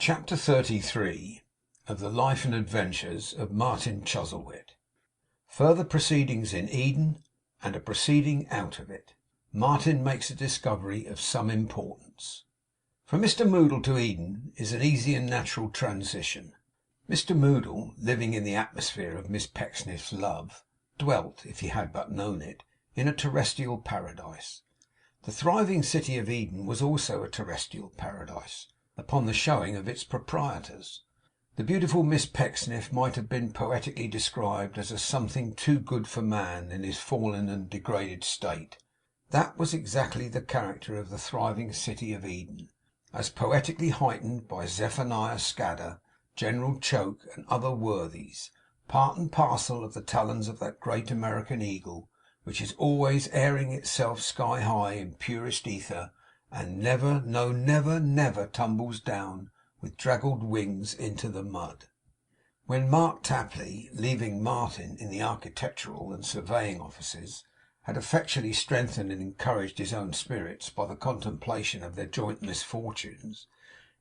Chapter 33 of the Life and Adventures of Martin Chuzzlewit. Further proceedings in Eden, and a proceeding out of it. Martin makes a discovery of some importance. From Mr. Moodle to Eden is an easy and natural transition. Mr. Moodle, living in the atmosphere of Miss Pecksniff's love, dwelt, if he had but known it, in a terrestrial paradise. The thriving city of Eden was also a terrestrial paradise, upon the showing of its proprietors. The beautiful Miss Pecksniff might have been poetically described as a something too good for man in his fallen and degraded state. That was exactly the character of the thriving city of Eden, as poetically heightened by Zephaniah Scadder, General Choke, and other worthies, part and parcel of the talons of that great American eagle, which is always airing itself sky high in purest ether, and never, no never, never tumbles down with draggled wings into the mud. When Mark Tapley, leaving Martin in the architectural and surveying offices, had effectually strengthened and encouraged his own spirits by the contemplation of their joint misfortunes,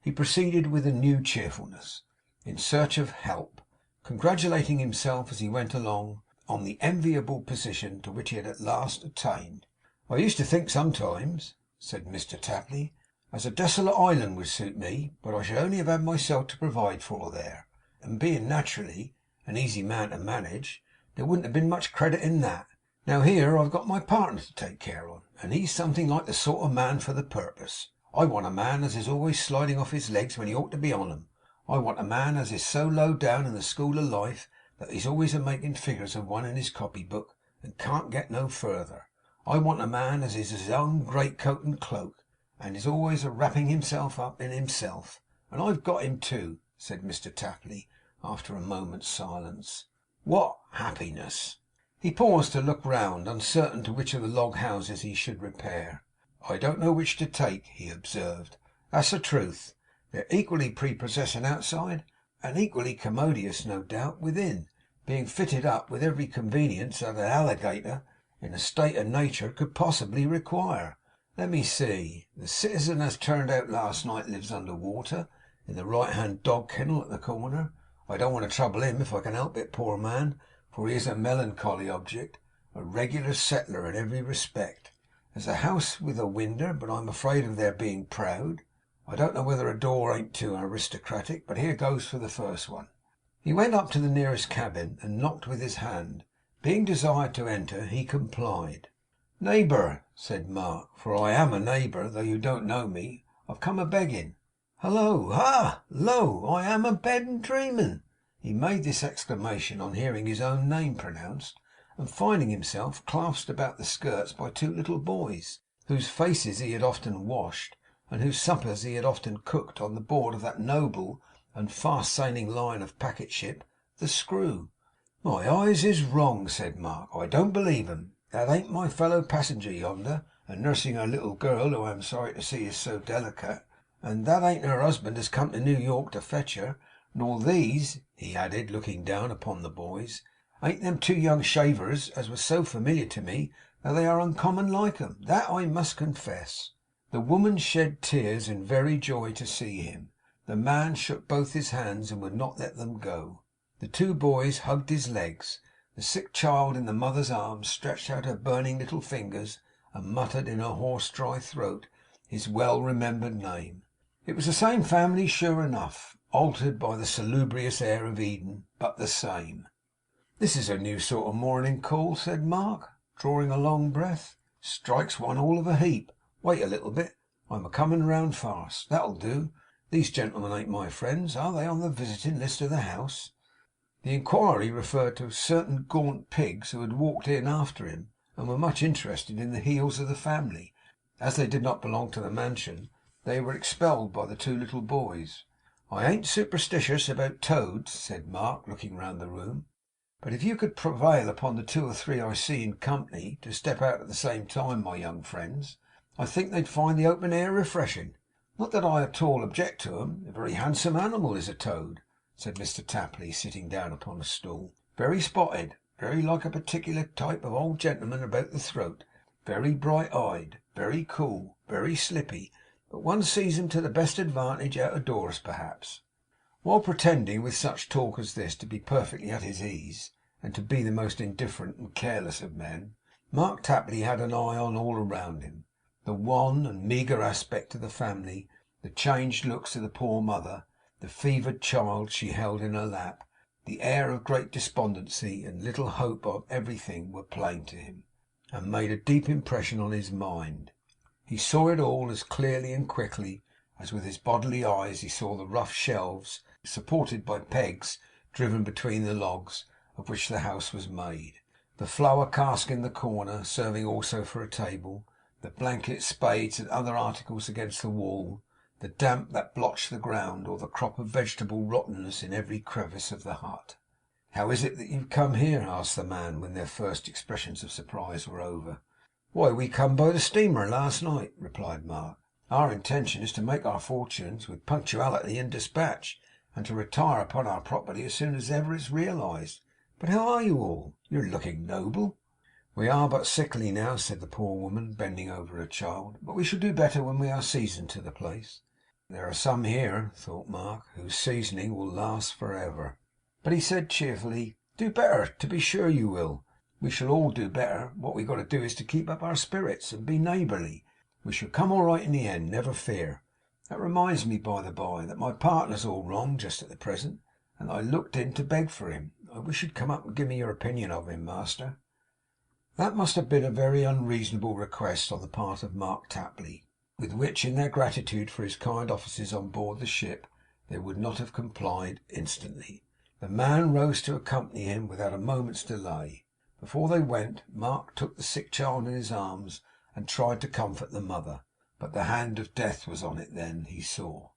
he proceeded with a new cheerfulness, in search of help, congratulating himself as he went along on the enviable position to which he had at last attained. "I used to think sometimes," said Mr. Tapley, "as a desolate island would suit me, but I should only have had myself to provide for there, and being naturally an easy man to manage, there wouldn't have been much credit in that. Now here I've got my partner to take care on, and he's something like the sort of man for the purpose. I want a man as is always sliding off his legs when he ought to be on 'em. I want a man as is so low down in the school of life that he's always a making figures of one in his copybook, and can't get no further. I want a man as is his own greatcoat and cloak, and is always a wrapping himself up in himself. And I've got him too," said Mr. Tapley, after a moment's silence. "What happiness!" He paused to look round, uncertain to which of the log houses he should repair. "I don't know which to take," he observed. "That's the truth. They're equally prepossessing outside, and equally commodious, no doubt, within, being fitted up with every convenience that an alligator in a state of nature could possibly require. Let me see. The citizen as turned out last night lives under water, in the right hand dog kennel at the corner. I don't want to trouble him if I can help it, poor man, for he is a melancholy object, a regular settler in every respect. There's a house with a winder, but I'm afraid of their being proud. I don't know whether a door ain't too aristocratic, but here goes for the first one." He went up to the nearest cabin, and knocked with his hand. Being desired to enter, he complied. "Neighbour," said Mark, "for I am a neighbour, though you don't know me, I've come a begging. Hallo! Ha! Lo! I am a bed and dreaming." He made this exclamation on hearing his own name pronounced, and finding himself clasped about the skirts by two little boys, whose faces he had often washed, and whose suppers he had often cooked on the board of that noble and fast sailing line of packet ship, the Screw. "My eyes is wrong," said Mark. "I don't believe 'em. That ain't my fellow passenger yonder, and nursing her little girl, who I am sorry to see is so delicate. And that ain't her husband as come to New York to fetch her. Nor these," he added, looking down upon the boys, "ain't them two young shavers as was so familiar to me, though they are uncommon like 'em. That I must confess." The woman shed tears in very joy to see him. The man shook both his hands and would not let them go. The two boys hugged his legs. The sick child in the mother's arms stretched out her burning little fingers, and muttered in her hoarse dry throat his well remembered name. It was the same family sure enough, altered by the salubrious air of Eden, but the same. "This is a new sort of morning call," said Mark, drawing a long breath. "Strikes one all of a heap. Wait a little bit. I'm a coming round fast. That'll do. These gentlemen ain't my friends. Are they on the visiting list of the house?" The inquiry referred to certain gaunt pigs who had walked in after him, and were much interested in the heels of the family. As they did not belong to the mansion, they were expelled by the two little boys. "I ain't superstitious about toads," said Mark, looking round the room, "but if you could prevail upon the two or three I see in company to step out at the same time, my young friends, I think they'd find the open air refreshing. Not that I at all object to 'em. A very handsome animal is a toad," said Mr. Tapley, sitting down upon a stool. "Very spotted, very like a particular type of old gentleman about the throat, very bright eyed, very cool, very slippy, but one sees 'em to the best advantage out of doors, perhaps.' While pretending with such talk as this to be perfectly at his ease, and to be the most indifferent and careless of men, Mark Tapley had an eye on all around him. The wan and meagre aspect of the family, the changed looks of the poor mother, the fevered child she held in her lap, the air of great despondency and little hope of everything, were plain to him, and made a deep impression on his mind. He saw it all as clearly and quickly as with his bodily eyes he saw the rough shelves, supported by pegs driven between the logs, of which the house was made; the flour cask in the corner, serving also for a table; the blankets, spades, and other articles against the wall; the damp that blotched the ground, or the crop of vegetable rottenness in every crevice of the hut. 'How is it that you've come here?' asked the man, when their first expressions of surprise were over. 'Why, we come by the steamer last night,' replied Mark. 'Our intention is to make our fortunes with punctuality and dispatch, and to retire upon our property as soon as ever it's realised. But how are you all? You're looking noble.' 'We are but sickly now,' said the poor woman, bending over her child, 'but we shall do better when we are seasoned to the place.' There are some here, thought Mark, whose seasoning will last for ever. But he said cheerfully, 'Do better, to be sure you will. We shall all do better. What we've got to do is to keep up our spirits, and be neighbourly. We shall come all right in the end, never fear. That reminds me, by the bye, that my partner's all wrong just at the present, and I looked in to beg for him. I wish you'd come up and give me your opinion of him, master.' That must have been a very unreasonable request on the part of Mark Tapley, with which, in their gratitude for his kind offices on board the ship, they would not have complied instantly. The man rose to accompany him without a moment's delay. Before they went, Mark took the sick child in his arms and tried to comfort the mother, but the hand of death was on it then, he saw.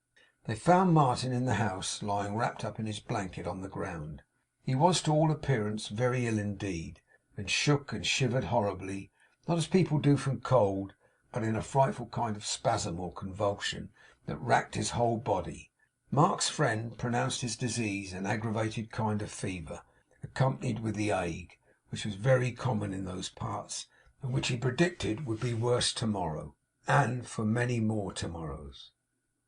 They found Martin in the house, lying wrapped up in his blanket on the ground. He was to all appearance very ill indeed, and shook and shivered horribly, not as people do from cold, but in a frightful kind of spasm or convulsion that racked his whole body. Mark's friend pronounced his disease an aggravated kind of fever, accompanied with the ague, which was very common in those parts, and which he predicted would be worse tomorrow, and for many more tomorrows.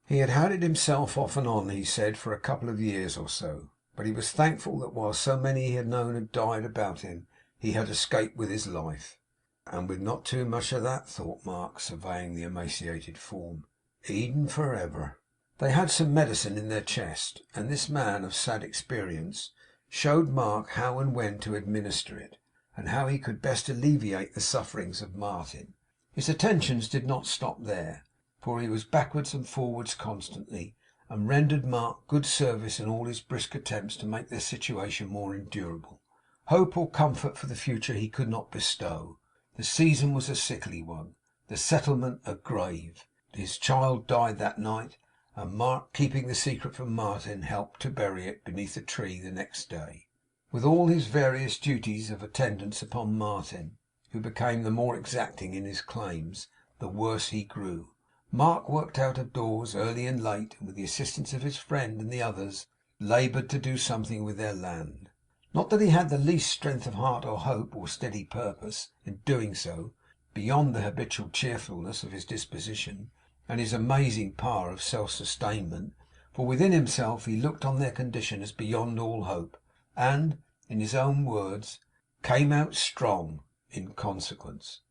He had had it himself off and on, he said, for a couple of years or so, but he was thankful that while so many he had known had died about him, he had escaped with his life. And with not too much of that, thought Mark, surveying the emaciated form. Eden for ever. They had some medicine in their chest, and this man of sad experience showed Mark how and when to administer it, and how he could best alleviate the sufferings of Martin. His attentions did not stop there, for he was backwards and forwards constantly, and rendered Mark good service in all his brisk attempts to make their situation more endurable. Hope or comfort for the future he could not bestow. The season was a sickly one, the settlement a grave. His child died that night, and Mark, keeping the secret from Martin, helped to bury it beneath a tree the next day. With all his various duties of attendance upon Martin, who became the more exacting in his claims, the worse he grew, Mark worked out of doors early and late, and with the assistance of his friend and the others, laboured to do something with their land. Not that he had the least strength of heart or hope or steady purpose in doing so, beyond the habitual cheerfulness of his disposition, and his amazing power of self-sustainment, for within himself he looked on their condition as beyond all hope, and, in his own words, came out strong in consequence.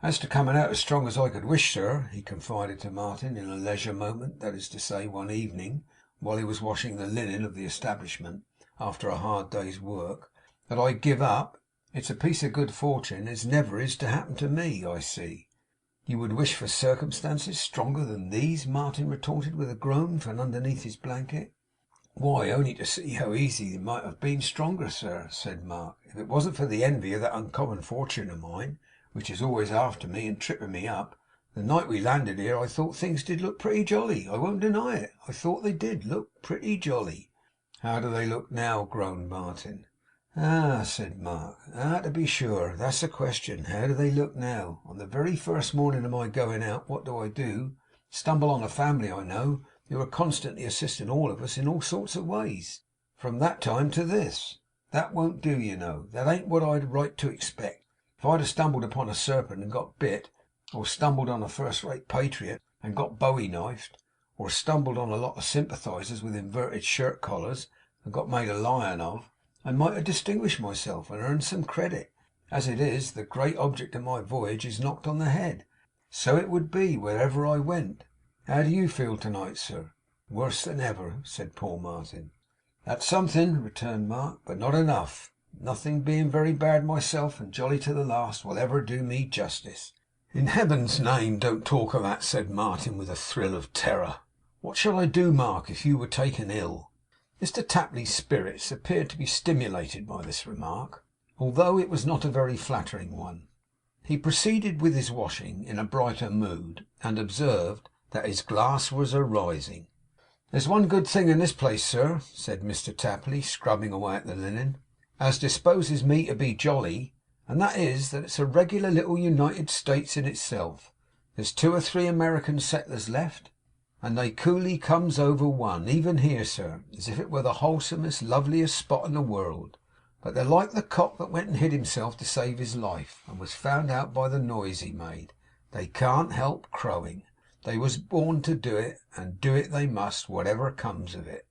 'As to coming out as strong as I could wish, sir,' he confided to Martin in a leisure moment, that is to say, one evening, while he was washing the linen of the establishment after a hard day's work, 'that I give up. It's a piece of good fortune as never is to happen to me, I see.' 'You would wish for circumstances stronger than these?' Martin retorted with a groan from underneath his blanket. 'Why, only to see how easy they might have been stronger, sir,' said Mark. 'If it wasn't for the envy of that uncommon fortune of mine, which is always after me and tripping me up, the night we landed here I thought things did look pretty jolly. I won't deny it. I thought they did look pretty jolly.' 'How do they look now?' groaned Martin. 'Ah!' said Mark. 'Ah, to be sure. That's the question. How do they look now? On the very first morning of my going out, what do? Stumble on a family I know, who are constantly assisting all of us in all sorts of ways. From that time to this. That won't do, you know. That ain't what I'd right to expect. If I'd have stumbled upon a serpent and got bit, or stumbled on a first-rate patriot and got bowie knifed, or stumbled on a lot of sympathisers with inverted shirt collars and got made a lion of, I might have distinguished myself and earned some credit. As it is, the great object of my voyage is knocked on the head. So it would be, wherever I went. How do you feel tonight, sir?' 'Worse than ever,' said poor Martin. 'That's something,' returned Mark, 'but not enough. Nothing, being very bad myself and jolly to the last, will ever do me justice.' 'In Heaven's name, don't talk of that,' said Martin, with a thrill of terror. 'What shall I do, Mark, if you were taken ill?' Mr Tapley's spirits appeared to be stimulated by this remark, although it was not a very flattering one. He proceeded with his washing in a brighter mood, and observed that his glass was a rising. 'There's one good thing in this place, sir,' said Mr Tapley, scrubbing away at the linen, 'as disposes me to be jolly, and that is, that it's a regular little United States in itself. There's 2 or 3 American settlers left, and they coolly comes over one, even here, sir, as if it were the wholesomest, loveliest spot in the world. But they're like the cock that went and hid himself to save his life, and was found out by the noise he made. They can't help crowing. They was born to do it, and do it they must, whatever comes of it.'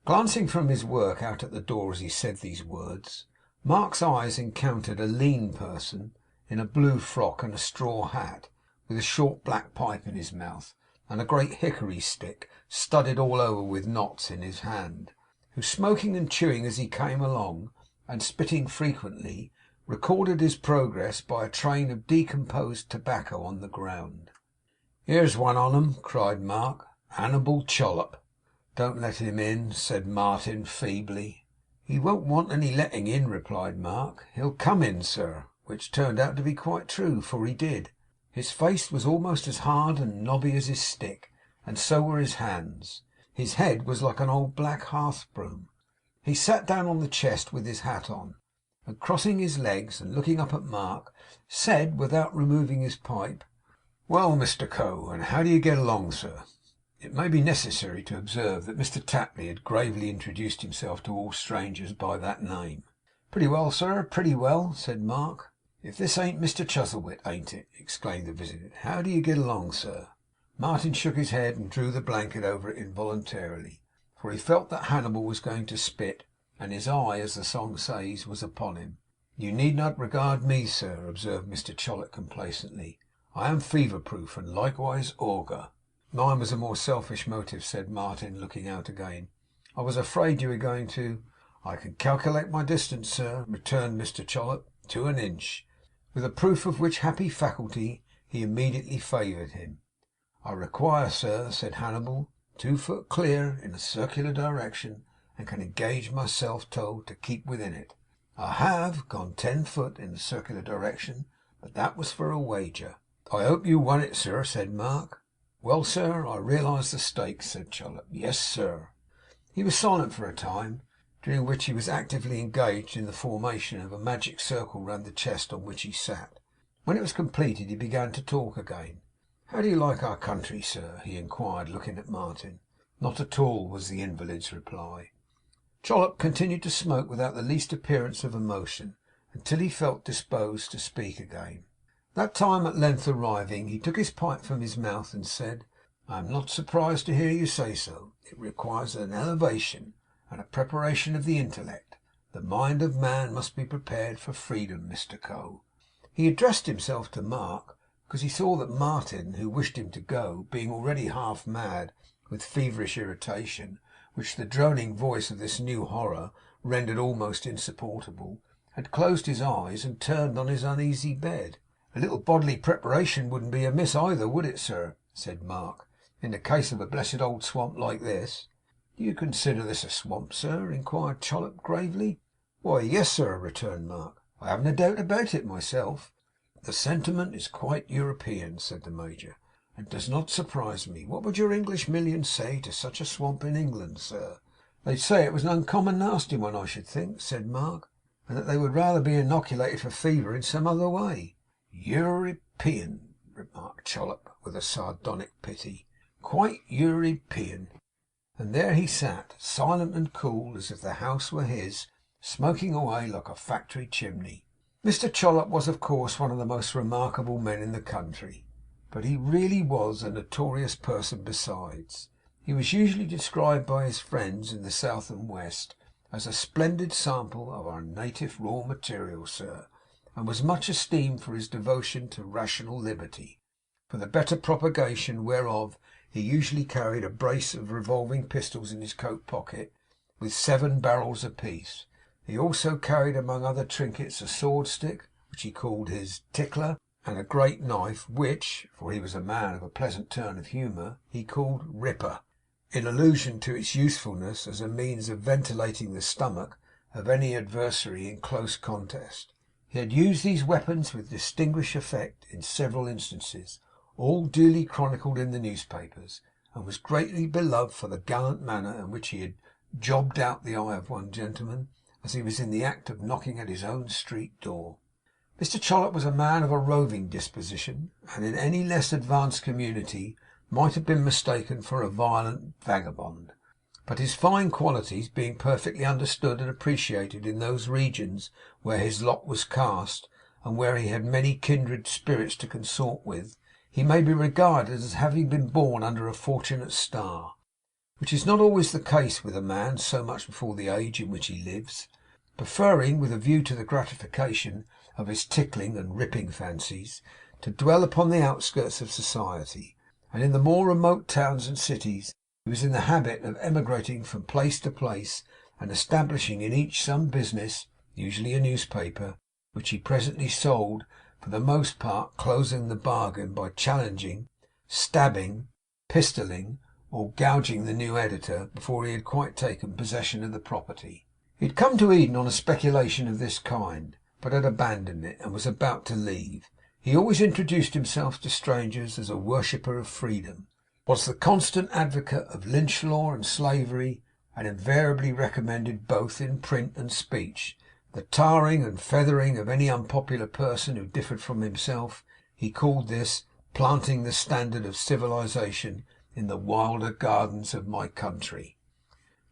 Glancing from his work out at the door as he said these words, Mark's eyes encountered a lean person in a blue frock and a straw hat, with a short black pipe in his mouth, and a great hickory stick studded all over with knots in his hand, who, smoking and chewing as he came along, and spitting frequently, recorded his progress by a train of decomposed tobacco on the ground. 'Here's one on 'em!' cried Mark. 'Hannibal Chollop.' 'Don't let him in,' said Martin feebly. 'He won't want any letting in,' replied Mark. 'He'll come in, sir.' Which turned out to be quite true, for he did. His face was almost as hard and knobby as his stick, and so were his hands. His head was like an old black hearth broom. He sat down on the chest with his hat on, and crossing his legs and looking up at Mark, said, without removing his pipe, 'Well, Mr Co., and how do you get along, sir?' It may be necessary to observe that Mr Tapley had gravely introduced himself to all strangers by that name. 'Pretty well, sir, pretty well,' said Mark. 'If this ain't Mr Chuzzlewit, ain't it?' exclaimed the visitor. 'How do you get along, sir?' Martin shook his head and drew the blanket over it involuntarily, for he felt that Hannibal was going to spit, and his eye, as the song says, was upon him. 'You need not regard me, sir,' observed Mr Chollop complacently. 'I am fever proof, and likewise augur.' 'Mine was a more selfish motive,' said Martin, looking out again. 'I was afraid you were going to—' 'I can calculate my distance, sir,' returned Mr Chollop, 'to an inch.' With a proof of which happy faculty he immediately favoured him. 'I require, sir,' said Hannibal, 2 foot clear in a circular direction, and can engage myself to keep within it. I have gone 10 foot in a circular direction, but that was for a wager.' 'I hope you won it, sir,' said Mark. 'Well, sir, I realise the stakes,' said Chollop. 'Yes, sir.' He was silent for a time, during which he was actively engaged in the formation of a magic circle round the chest on which he sat. When it was completed, he began to talk again. 'How do you like our country, sir?' he inquired, looking at Martin. 'Not at all,' was the invalid's reply. Chollop continued to smoke without the least appearance of emotion, until he felt disposed to speak again. That time at length arriving, he took his pipe from his mouth and said, 'I am not surprised to hear you say so. It requires an elevation and a preparation of the intellect. The mind of man must be prepared for freedom, Mr Co.' He addressed himself to Mark, because he saw that Martin, who wished him to go, being already half mad with feverish irritation, which the droning voice of this new horror rendered almost insupportable, had closed his eyes and turned on his uneasy bed. 'A little bodily preparation wouldn't be amiss either, would it, sir?' said Mark, 'in the case of a blessed old swamp like this?' 'Do you consider this a swamp, sir?' inquired Chollop gravely. 'Why, yes, sir,' returned Mark. 'I haven't a doubt about it myself.' 'The sentiment is quite European,' said the Major, 'and does not surprise me. What would your English millions say to such a swamp in England, sir?' 'They'd say it was an uncommon nasty one, I should think,' said Mark, 'and that they would rather be inoculated for fever in some other way.' 'European,' remarked Chollop, with a sardonic pity. 'Quite European.' And there he sat, silent and cool, as if the house were his, smoking away like a factory chimney. Mr Chollop was, of course, one of the most remarkable men in the country. but he really was a notorious person besides. He was usually described by his friends in the South and West as a splendid sample of our native raw material, sir, and was much esteemed for his devotion to rational liberty, for the better propagation whereof he usually carried a brace of revolving pistols in his coat pocket, with 7 barrels apiece. He also carried among other trinkets a sword stick, which he called his tickler, and a great knife, which, for he was a man of a pleasant turn of humour, he called Ripper, in allusion to its usefulness as a means of ventilating the stomach of any adversary in close contest. He had used these weapons with distinguished effect in several instances, all duly chronicled in the newspapers, and was greatly beloved for the gallant manner in which he had jobbed out the eye of one gentleman as he was in the act of knocking at his own street door. Mr Chollop was a man of a roving disposition, and in any less advanced community might have been mistaken for a violent vagabond. But his fine qualities being perfectly understood and appreciated in those regions where his lot was cast, and where he had many kindred spirits to consort with, he may be regarded as having been born under a fortunate star, which is not always the case with a man so much before the age in which he lives, preferring, with a view to the gratification of his tickling and ripping fancies, to dwell upon the outskirts of society, and in the more remote towns and cities he was in the habit of emigrating from place to place, and establishing in each some business, usually a newspaper, which he presently sold, for the most part closing the bargain by challenging, stabbing, pistoling, or gouging the new editor before he had quite taken possession of the property. He had come to Eden on a speculation of this kind, but had abandoned it, and was about to leave. He always introduced himself to strangers as a worshipper of freedom, was the constant advocate of lynch law and slavery, and invariably recommended both in print and speech the tarring and feathering of any unpopular person who differed from himself. He called this planting the standard of civilization in the wilder gardens of my country.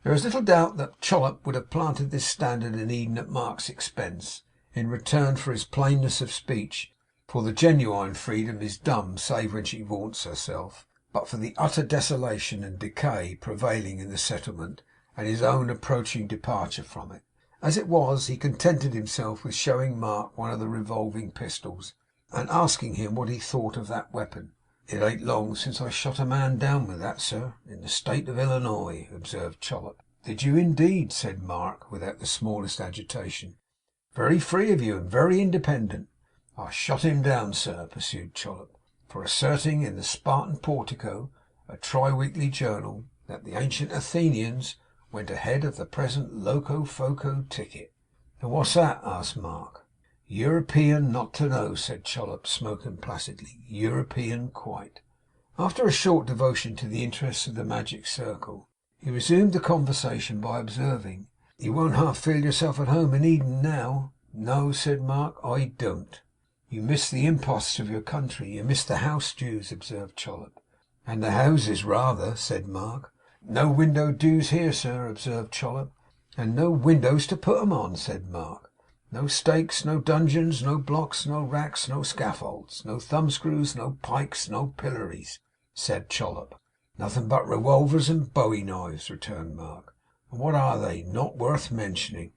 There is little doubt that Chollop would have planted this standard in Eden at Mark's expense, in return for his plainness of speech, for the genuine freedom is dumb save when she vaunts herself, but for the utter desolation and decay prevailing in the settlement, and his own approaching departure from it. As it was, he contented himself with showing Mark one of the revolving pistols, and asking him what he thought of that weapon. 'It ain't long since I shot a man down with that, sir, in the state of Illinois,' observed Chollop. 'Did you indeed?' said Mark, without the smallest agitation. 'Very free of you, and very independent.' 'I shot him down, sir,' pursued Chollop, 'for asserting in the Spartan Portico, a tri-weekly journal, that the ancient Athenians went ahead of the present Loco-Foco ticket.' 'And what's that?' asked Mark. 'European not to know,' said Chollop, smoking placidly. 'European quite.' After a short devotion to the interests of the magic circle, he resumed the conversation by observing, 'You won't half feel yourself at home in Eden now?' 'No,' said Mark, 'I don't.' 'You miss the imposts of your country. You miss the house dues,' observed Chollop. 'And the houses rather,' said Mark. 'No window dues here, sir,' observed Chollop. 'And no windows to put 'em on,' said Mark. 'No stakes, no dungeons, no blocks, no racks, no scaffolds, no thumbscrews, no pikes, no pillories,' said Chollop. 'Nothing but revolvers and bowie knives,' returned Mark. 'And what are they? Not worth mentioning.'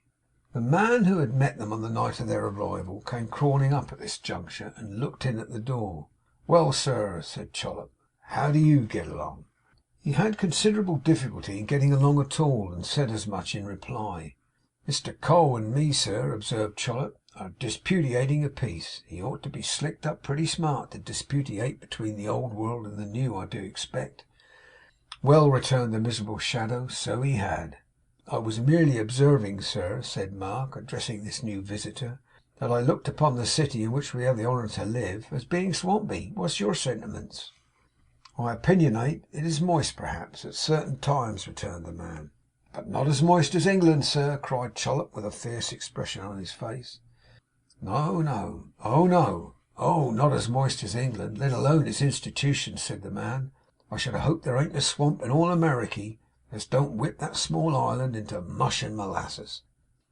The man who had met them on the night of their arrival came crawling up at this juncture, and looked in at the door. 'Well, sir,' said Chollop, 'how do you get along?' He had considerable difficulty in getting along at all, and said as much in reply. 'Mr Cole and me, sir,' observed Chollop, 'are disputating a piece. He ought to be slicked up pretty smart to disputate between the old world and the new, I do expect.' 'Well,' returned the miserable shadow, 'so he had.' 'I was merely observing, sir,' said Mark, addressing this new visitor, 'that I looked upon the city in which we have the honour to live as being swampy. What's your sentiments?' 'I opinionate it is moist, perhaps, at certain times,' returned the man. 'But not as moist as England, sir,' cried Chollop, with a fierce expression on his face. 'No, no. Oh, no. Oh, not as moist as England, let alone its institutions,' said the man. 'I should hope there ain't a swamp in all Ameriky as don't whip that small island into mush and molasses,'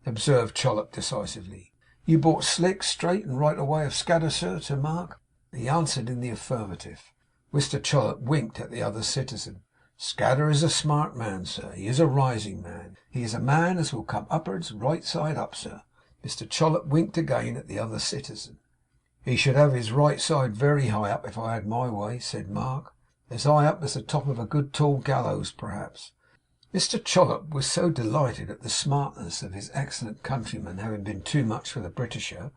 observed Chollop decisively. 'You bought slick, straight, and right away of Scadder, sir?' to Mark. He answered in the affirmative. Mr Chollop winked at the other citizen. Scadder is a smart man, sir. He is a rising man. He is a man as will come up'ards right side up, sir. Mr Chollop winked again at the other citizen. He should have his right side very high up if I had my way, said Mark. As high up as the top of a good tall gallows, perhaps. Mr Chollop was so delighted at the smartness of his excellent countryman having been too much for the Britisher,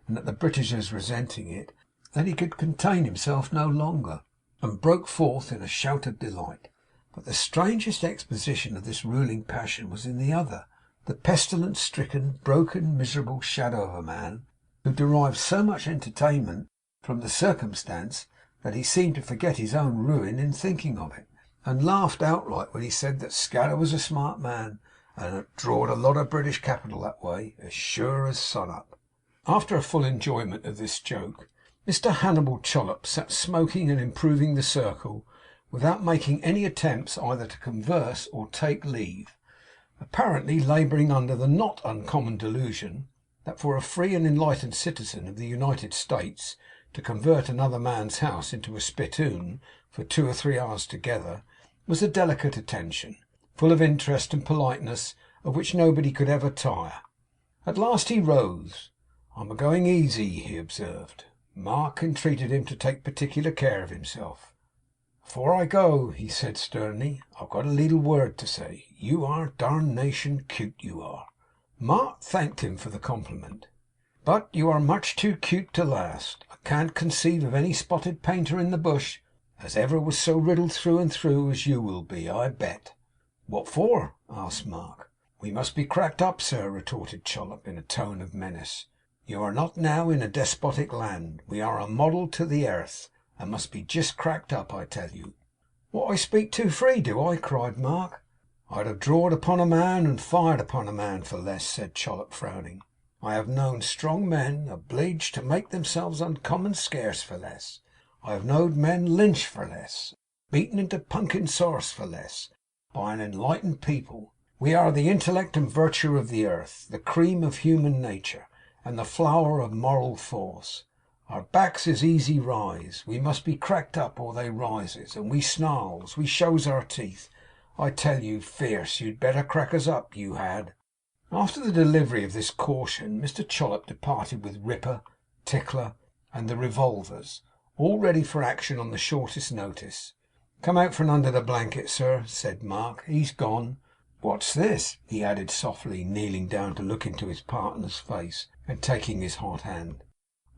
and at the Britishers resenting it, that he could contain himself no longer, and broke forth in a shout of delight. But the strangest exposition of this ruling passion was in the other, the pestilence-stricken, broken, miserable shadow of a man who derived so much entertainment from the circumstance that he seemed to forget his own ruin in thinking of it, and laughed outright when he said that Scadder was a smart man, and had drawed a lot of British capital that way, as sure as sun up. After a full enjoyment of this joke, Mr Hannibal Chollop sat smoking and improving the circle, without making any attempts either to converse or take leave, apparently labouring under the not uncommon delusion that for a free and enlightened citizen of the United States to convert another man's house into a spittoon for 2 or 3 hours together was a delicate attention, full of interest and politeness, of which nobody could ever tire. At last he rose. "I'm a going easy," he observed. Mark entreated him to take particular care of himself. "Afore I go," he said sternly, "I've got a leetle word to say. You are darnation cute, you are." Mark thanked him for the compliment. "But you are much too cute to last. I can't conceive of any spotted painter in the bush as ever was so riddled through and through as you will be, I bet." "What for?" asked Mark. "We must be cracked up, sir," retorted Chollop in a tone of menace. "You are not now in a despotic land. We are a model to the airth, and must be jist cracked up, I tell you." "What, I speak too free, do I?" cried Mark. "I'd have drawed upon a man and fired upon a man for less," said Chollop, frowning. "I have known strong men obleeged to make themselves uncommon scarce for less. I have knowed men lynched for less, beaten into punkin sauce for less, by an enlightened people. We are the intellect and virtue of the earth, the cream of human nature, and the flower of moral force. Our backs is easy rise. We must be cracked up or they rises, and we snarls, we shows our teeth. I tell you, fierce, you'd better crack us up, you had." After the delivery of this caution, Mr Chollop departed with Ripper, Tickler, and the revolvers, all ready for action on the shortest notice. "Come out from under the blanket, sir," said Mark. "He's gone. What's this?" he added softly, kneeling down to look into his partner's face, and taking his hot hand.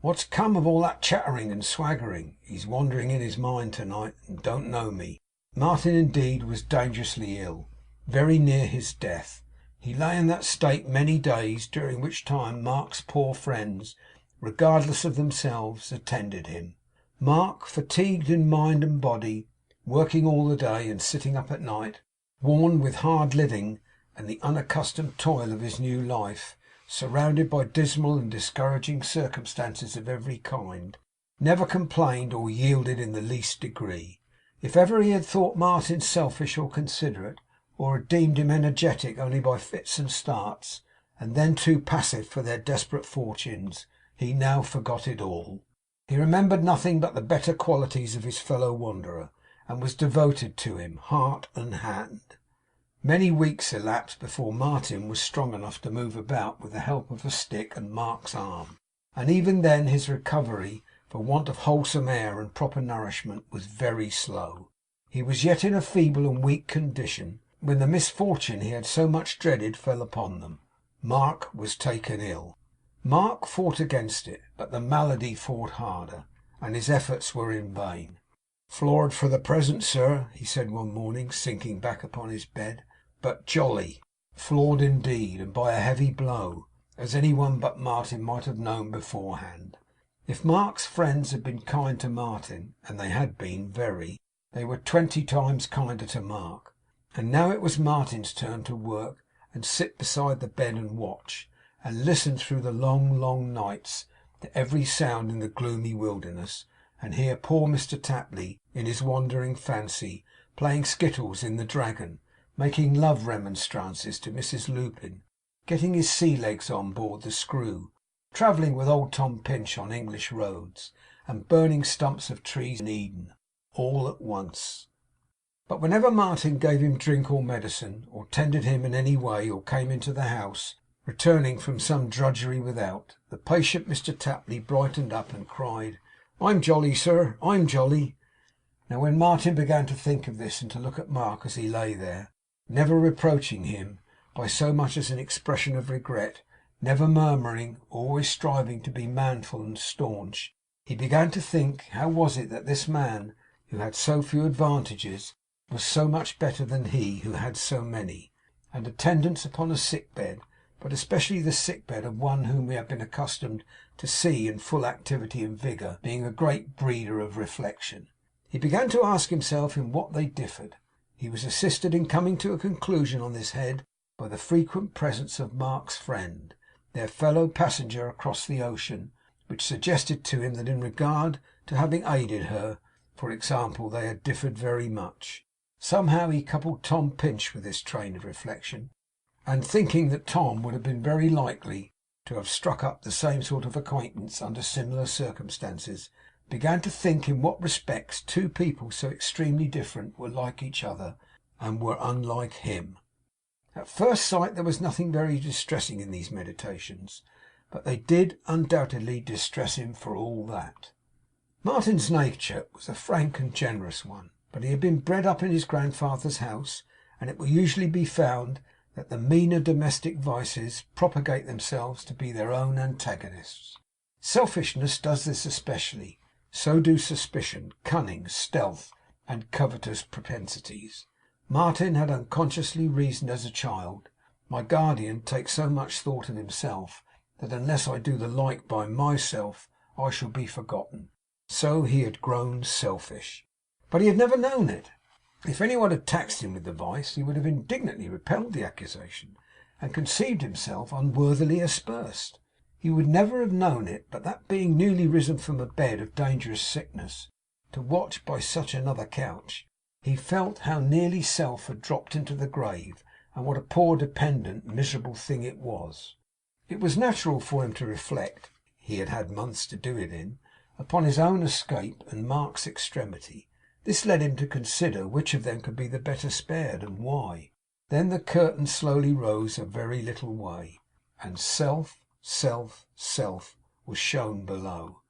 "What's come of all that chattering and swaggering? He's wandering in his mind tonight, and don't know me." Martin indeed was dangerously ill, very near his death. He lay in that state many days, during which time Mark's poor friends, regardless of themselves, attended him. Mark, fatigued in mind and body, working all the day and sitting up at night, worn with hard living and the unaccustomed toil of his new life, surrounded by dismal and discouraging circumstances of every kind, never complained or yielded in the least degree. If ever he had thought Martin selfish or considerate, or had deemed him energetic only by fits and starts, and then too passive for their desperate fortunes, he now forgot it all. He remembered nothing but the better qualities of his fellow wanderer, and was devoted to him, heart and hand. Many weeks elapsed before Martin was strong enough to move about with the help of a stick and Mark's arm, and even then his recovery, for want of wholesome air and proper nourishment, was very slow. He was yet in a feeble and weak condition when the misfortune he had so much dreaded fell upon them. Mark was taken ill. Mark fought against it, but the malady fought harder, and his efforts were in vain. "Floored for the present, sir," he said one morning, sinking back upon his bed, "but jolly." Floored indeed, and by a heavy blow, as any one but Martin might have known beforehand. If Mark's friends had been kind to Martin, and they had been very, they were 20 times kinder to Mark. And now it was Martin's turn to work, and sit beside the bed and watch, and listen through the long, long nights to every sound in the gloomy wilderness, and hear poor Mr Tapley, in his wandering fancy, playing skittles in the Dragon, making love remonstrances to Mrs Lupin, getting his sea legs on board the Screw, travelling with old Tom Pinch on English roads, and burning stumps of trees in Eden, all at once. But whenever Martin gave him drink or medicine, or tended him in any way, or came into the house, returning from some drudgery without, the patient Mr Tapley brightened up and cried, "I'm jolly, sir, I'm jolly." Now when Martin began to think of this, and to look at Mark as he lay there, never reproaching him by so much as an expression of regret, never murmuring, always striving to be manful and staunch, he began to think, how was it that this man, who had so few advantages, was so much better than he who had so many, and attendance upon a sick bed, but especially the sick bed of one whom we have been accustomed to see in full activity and vigour, being a great breeder of reflection. He began to ask himself in what they differed. He was assisted in coming to a conclusion on this head by the frequent presence of Mark's friend, their fellow passenger across the ocean, which suggested to him that in regard to having aided her, for example, they had differed very much. Somehow he coupled Tom Pinch with this train of reflection, and thinking that Tom would have been very likely to have struck up the same sort of acquaintance under similar circumstances, began to think in what respects two people so extremely different were like each other, and were unlike him. At first sight there was nothing very distressing in these meditations, but they did undoubtedly distress him for all that. Martin's nature was a frank and generous one, but he had been bred up in his grandfather's house, and it will usually be found that the meaner domestic vices propagate themselves to be their own antagonists. Selfishness does this especially. So do suspicion, cunning, stealth, and covetous propensities. Martin had unconsciously reasoned as a child, my guardian takes so much thought of himself, that unless I do the like by myself, I shall be forgotten. So he had grown selfish. But he had never known it. If any one had taxed him with the vice, he would have indignantly repelled the accusation, and conceived himself unworthily aspersed. He would never have known it, but that being newly risen from a bed of dangerous sickness, to watch by such another couch, he felt how nearly self had dropped into the grave, and what a poor dependent, miserable thing it was. It was natural for him to reflect (he had had months to do it in) upon his own escape and Mark's extremity. This led him to consider which of them could be the better spared, and why. Then the curtain slowly rose a very little way, and self was shown below.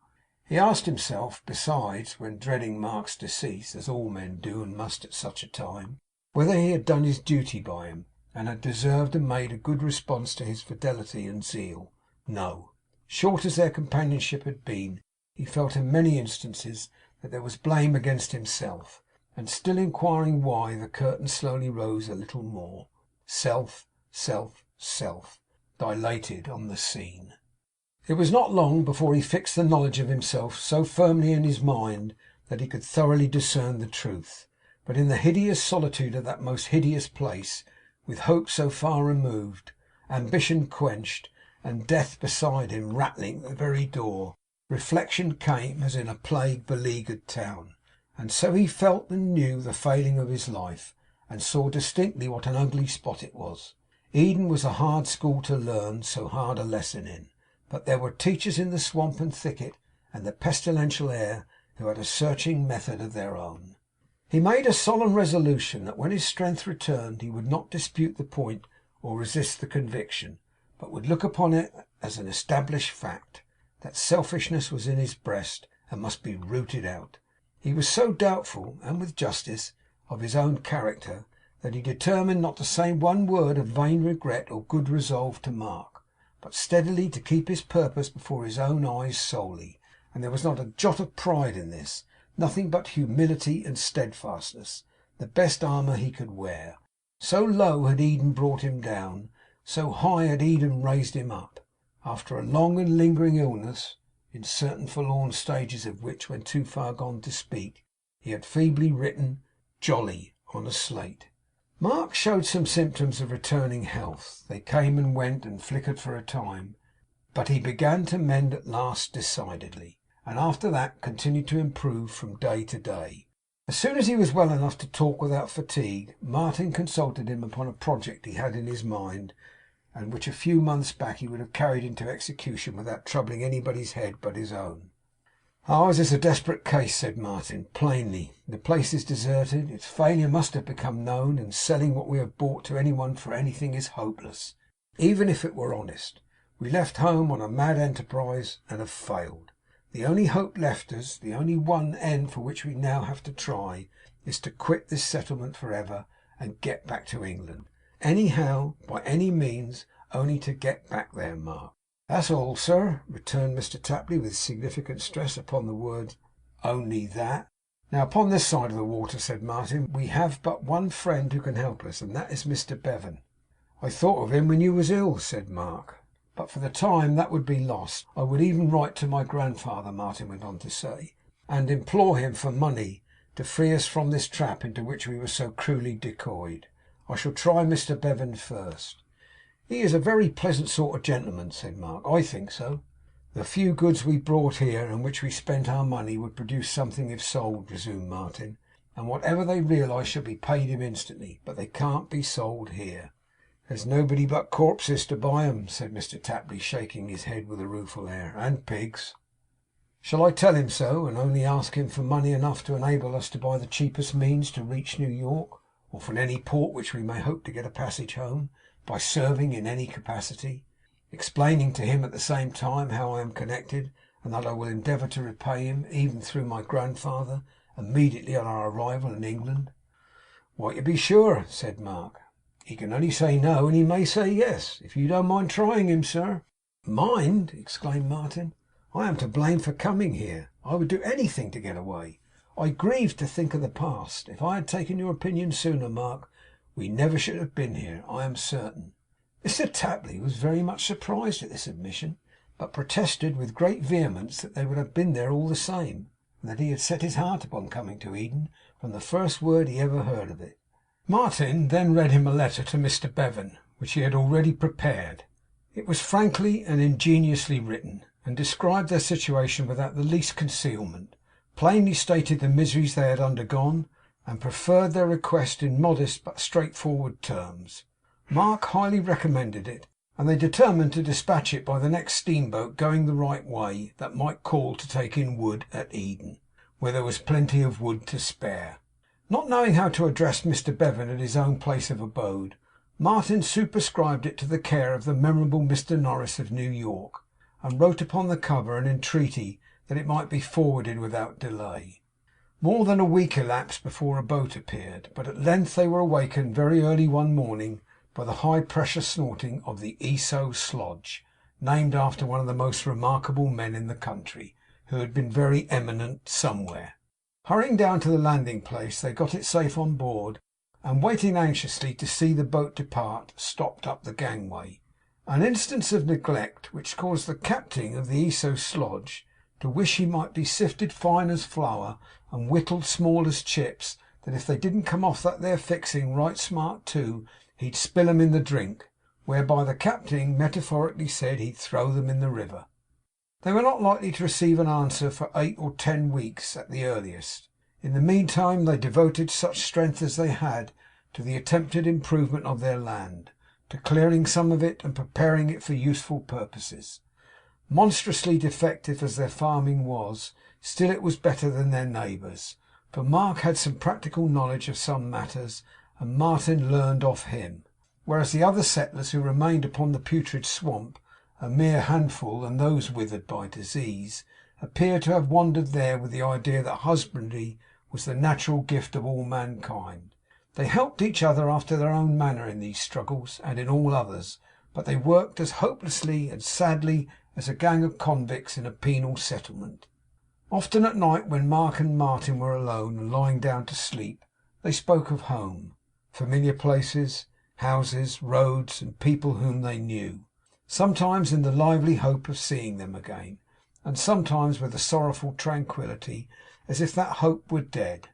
He asked himself, besides, when dreading Mark's decease, as all men do and must at such a time, whether he had done his duty by him, and had deserved and made a good response to his fidelity and zeal. No. Short as their companionship had been, he felt in many instances that there was blame against himself, and still inquiring why, the curtain slowly rose a little more. Self dilated on the scene. It was not long before he fixed the knowledge of himself so firmly in his mind that he could thoroughly discern the truth. But in the hideous solitude of that most hideous place, with hope so far removed, ambition quenched, and death beside him rattling at the very door, reflection came as in a plague beleaguered town. And so he felt and knew the failing of his life, and saw distinctly what an ugly spot it was. Eden was a hard school to learn so hard a lesson in, but there were teachers in the swamp and thicket and the pestilential air who had a searching method of their own. He made a solemn resolution that when his strength returned he would not dispute the point or resist the conviction, but would look upon it as an established fact, that selfishness was in his breast and must be rooted out. He was so doubtful, and with justice, of his own character, that he determined not to say one word of vain regret or good resolve to Mark, but steadily to keep his purpose before his own eyes solely. And there was not a jot of pride in this, nothing but humility and steadfastness, the best armour he could wear. So low had Eden brought him down, so high had Eden raised him up. After a long and lingering illness, in certain forlorn stages of which, when too far gone to speak, he had feebly written "Jolly" on a slate. Mark showed some symptoms of returning health. They came and went and flickered for a time, but he began to mend at last decidedly, and after that continued to improve from day to day. As soon as he was well enough to talk without fatigue, Martin consulted him upon a project he had in his mind, and which a few months back he would have carried into execution without troubling anybody's head but his own. Ours is a desperate case, said Martin, plainly. The place is deserted. Its failure must have become known, and selling what we have bought to any one for anything is hopeless, even if it were honest. We left home on a mad enterprise, and have failed. The only hope left us, the only one end for which we now have to try, is to quit this settlement for ever, and get back to England. Anyhow, by any means, only to get back there, Mark. That's all, sir, returned Mr Tapley, with significant stress upon the word only that. Now, upon this side of the water, said Martin, we have but one friend who can help us, and that is Mr Bevan. I thought of him when you was ill, said Mark, but for the time that would be lost. I would even write to my grandfather, Martin went on to say, and implore him for money to free us from this trap into which we were so cruelly decoyed. I shall try Mr Bevan first. He is a very pleasant sort of gentleman, said Mark. I think so. The few goods we brought here, and which we spent our money, would produce something if sold, resumed Martin, and whatever they realise shall be paid him instantly. But they can't be sold here. There's nobody but corpses to buy 'em, said Mr Tapley, shaking his head with a rueful air, and pigs. Shall I tell him so, and only ask him for money enough to enable us to buy the cheapest means to reach New York, or from any port which we may hope to get a passage home, by serving in any capacity, explaining to him at the same time how I am connected, and that I will endeavour to repay him, even through my grandfather, immediately on our arrival in England? Why, to be sure, said Mark. He can only say no, and he may say yes, if you don't mind trying him, sir. Mind! exclaimed Martin. I am to blame for coming here. I would do anything to get away. I grieve to think of the past. If I had taken your opinion sooner, Mark, we never should have been here, I am certain. Mr Tapley was very much surprised at this admission, but protested with great vehemence that they would have been there all the same, and that he had set his heart upon coming to Eden from the first word he ever heard of it. Martin then read him a letter to Mr Bevan, which he had already prepared. It was frankly and ingeniously written, and described their situation without the least concealment, plainly stated the miseries they had undergone, and preferred their request in modest but straightforward terms. Mark highly recommended it, and they determined to dispatch it by the next steamboat going the right way that might call to take in wood at Eden, where there was plenty of wood to spare. Not knowing how to address Mr Bevan at his own place of abode, Martin superscribed it to the care of the memorable Mr Norris of New York, and wrote upon the cover an entreaty that it might be forwarded without delay. More than a week elapsed before a boat appeared, but at length they were awakened very early one morning by the high pressure snorting of the Eso Slodge, named after one of the most remarkable men in the country, who had been very eminent somewhere. Hurrying down to the landing place, they got it safe on board, and waiting anxiously to see the boat depart, stopped up the gangway. An instance of neglect which caused the captain of the Eso Slodge to wish he might be sifted fine as flour and whittled small as chips, that if they didn't come off that there fixing right smart too, he'd spill 'em in the drink, whereby the captain metaphorically said he'd throw them in the river. They were not likely to receive an answer for 8 or 10 weeks at the earliest. In the meantime they devoted such strength as they had to the attempted improvement of their land, to clearing some of it and preparing it for useful purposes. Monstrously defective as their farming was, still it was better than their neighbours', for Mark had some practical knowledge of some matters, and Martin learned off him, whereas the other settlers who remained upon the putrid swamp, a mere handful, and those withered by disease, appeared to have wandered there with the idea that husbandry was the natural gift of all mankind. They helped each other after their own manner in these struggles and in all others, but they worked as hopelessly and sadly as a gang of convicts in a penal settlement. Often at night, when Mark and Martin were alone and lying down to sleep, they spoke of home, familiar places, houses, roads, and people whom they knew, sometimes in the lively hope of seeing them again, and sometimes with a sorrowful tranquillity, as if that hope were dead.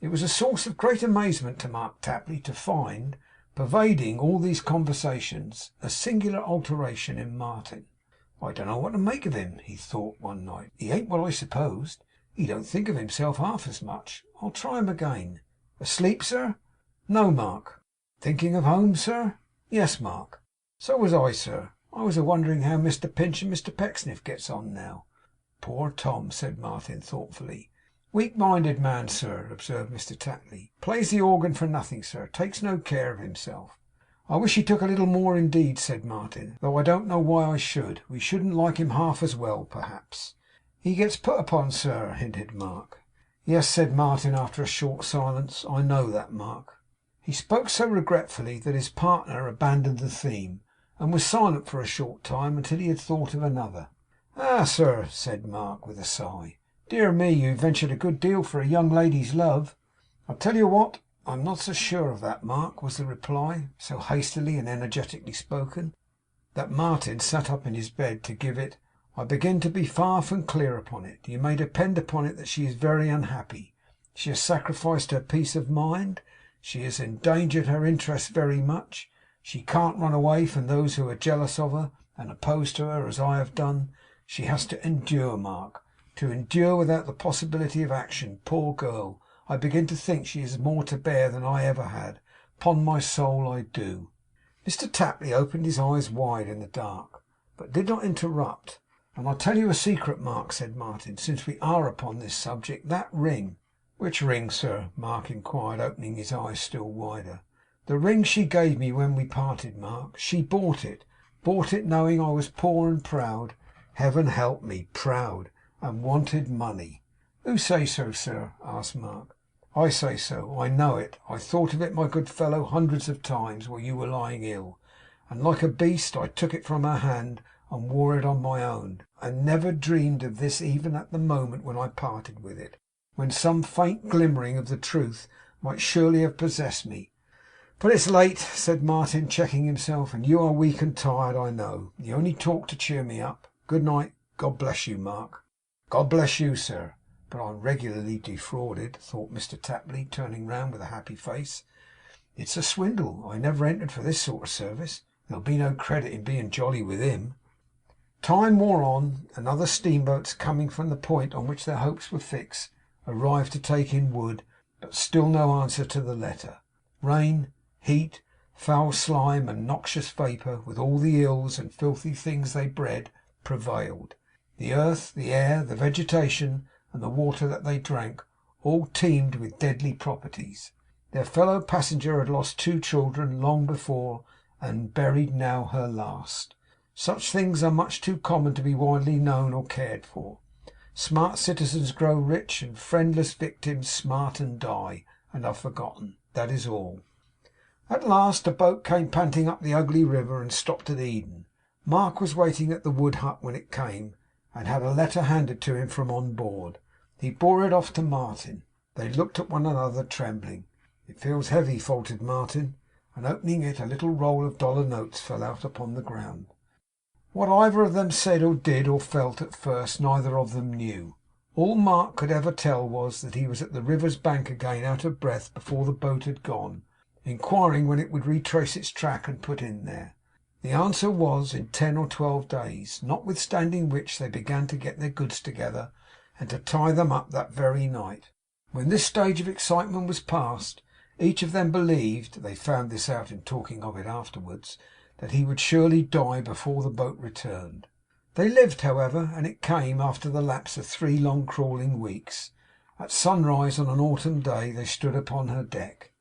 It was a source of great amazement to Mark Tapley to find, pervading all these conversations, a singular alteration in Martin. I don't know what to make of him, he thought one night. He ain't what I supposed. He don't think of himself half as much. I'll try him again. Asleep, sir? No, Mark. Thinking of home, sir? Yes, Mark. So was I, sir. I was a wondering how Mr Pinch and Mr Pecksniff gets on now. Poor Tom!' said Martin thoughtfully. 'Weak-minded man, sir,' observed Mr Tapley. 'Plays the organ for nothing, sir. Takes no care of himself.' 'I wish he took a little more indeed,' said Martin, 'though I don't know why I should. We shouldn't like him half as well, perhaps.' 'He gets put upon, sir,' hinted Mark. 'Yes,' said Martin, after a short silence. 'I know that, Mark.' He spoke so regretfully that his partner abandoned the theme, and was silent for a short time, until he had thought of another. 'Ah, sir!' said Mark, with a sigh. 'Dear me, you ventured a good deal for a young lady's love.' 'I'll tell you what, I'm not so sure of that, Mark,' was the reply, so hastily and energetically spoken, that Martin sat up in his bed to give it. 'I begin to be far from clear upon it. You may depend upon it that she is very unhappy. She has sacrificed her peace of mind. She has endangered her interests very much. She can't run away from those who are jealous of her and opposed to her, as I have done. She has to endure, Mark, to endure without the possibility of action. Poor girl! I begin to think she has more to bear than I ever had. 'Pon my soul, I do.' Mr Tapley opened his eyes wide in the dark, but did not interrupt. 'And I'll tell you a secret, Mark,' said Martin, 'since we are upon this subject. That ring.' 'Which ring, sir?' Mark inquired, opening his eyes still wider. 'The ring she gave me when we parted, Mark. She bought it. Bought it knowing I was poor and proud. Heaven help me, proud! And wanted money.' 'Who says so, sir?' asked Mark. 'I say so. I know it. I thought of it, my good fellow, hundreds of times, while you were lying ill; and like a beast I took it from her hand and wore it on my own, and never dreamed of this even at the moment when I parted with it, when some faint glimmering of the truth might surely have possessed me. But it's late,' said Martin, checking himself, 'and you are weak and tired, I know. You only talk to cheer me up. Good night. God bless you, Mark.' 'God bless you, sir. But I'm regularly defrauded,' thought Mr Tapley, turning round with a happy face. 'It's a swindle. I never entered for this sort of service. There'll be no credit in being jolly with him.' Time wore on, and other steamboats, coming from the point on which their hopes were fixed, arrived to take in wood, but still no answer to the letter. Rain, heat, foul slime, and noxious vapour, with all the ills and filthy things they bred, prevailed. The earth, the air, the vegetation, and the water that they drank, all teemed with deadly properties. Their fellow passenger had lost 2 children long before, and buried now her last. Such things are much too common to be widely known or cared for. Smart citizens grow rich, and friendless victims smart and die, and are forgotten. That is all. At last a boat came panting up the ugly river, and stopped at Eden. Mark was waiting at the wood hut when it came, and had a letter handed to him from on board. He bore it off to Martin. They looked at one another, trembling. 'It feels heavy,' faltered Martin, and opening it, a little roll of dollar notes fell out upon the ground. What either of them said or did or felt at first, neither of them knew. All Mark could ever tell was, that he was at the river's bank again, out of breath, before the boat had gone, inquiring when it would retrace its track and put in there. The answer was, in 10 or 12 days, notwithstanding which they began to get their goods together, and to tie them up that very night. When this stage of excitement was past, each of them believed (they found this out in talking of it afterwards) that he would surely die before the boat returned. They lived, however, and it came, after the lapse of 3 long crawling weeks. At sunrise on an autumn day they stood upon her deck.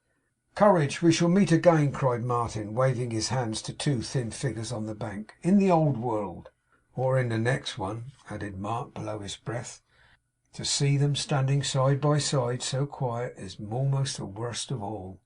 'Courage! We shall meet again,' cried Martin, waving his hands to 2 thin figures on the bank. 'In the old world.' 'Or in the next one,' added Mark below his breath. 'To see them standing side by side, so quiet, is almost the worst of all.'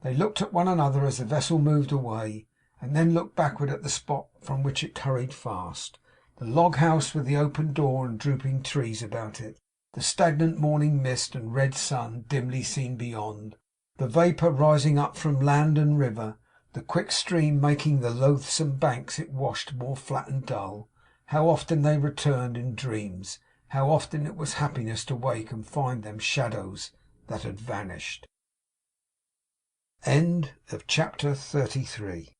They looked at one another as the vessel moved away, and then looked backward at the spot from which it hurried fast. The log house with the open door and drooping trees about it, the stagnant morning mist and red sun dimly seen beyond, the vapour rising up from land and river, the quick stream making the loathsome banks it washed more flat and dull. How often they returned in dreams! How often it was happiness to wake and find them shadows that had vanished! End of chapter 33.